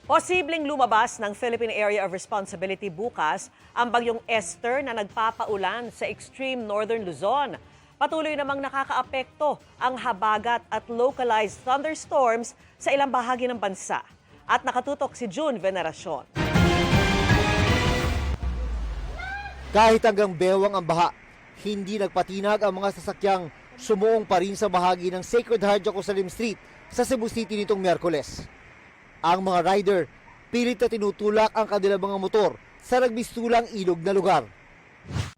Posibleng lumabas ng Philippine Area of Responsibility bukas ang bagyong Esther na nagpapaulan sa extreme northern Luzon. Patuloy namang nakakaapekto ang habagat at localized thunderstorms sa ilang bahagi ng bansa. At nakatutok si June Veneracion. Kahit hanggang bewang ang baha, hindi nagpatinag ang mga sasakyang sumuong pa rin sa bahagi ng Sacred Heart Jerusalem Street sa Cebu City nitong Miyerkules. Ang mga rider, pilit na tinutulak ang kanilang mga motor sa nagmistulang ilog na lugar.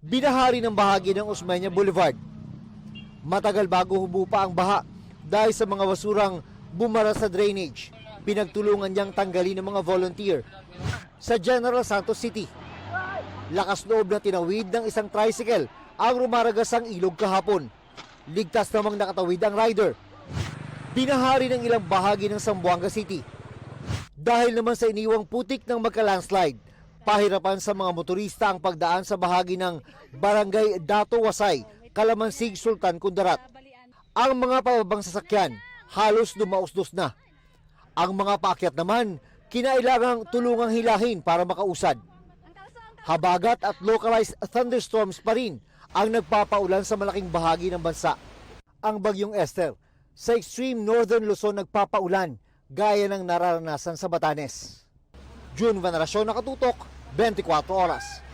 Binahari ng bahagi ng Osmeña Boulevard. Matagal bago humupa ang baha dahil sa mga basurang bumara sa drainage. Pinagtulungan niyang tanggalin ng mga volunteer sa General Santos City. Lakas loob na tinawid ng isang tricycle ang rumaragasang ilog kahapon. Ligtas namang nakatawid ang rider. Binahari ng ilang bahagi ng Zamboanga City. Dahil naman sa iniwang putik ng magka-landslide, pahirapan sa mga motorista ang pagdaan sa bahagi ng Barangay Dato Wasay, Calamansig, Sultan Kudarat. Ang mga pababang sasakyan halos dumausdos na. Ang mga paakyat naman kinailangang tulungang hilahin para makausad. Habagat at localized thunderstorms pa rin ang nagpapaulan sa malaking bahagi ng bansa. Ang bagyong Esther sa extreme northern Luzon nagpapaulan gaya ng nararanasan sa Batanes. June Veneracion, nakatutok, 24 oras.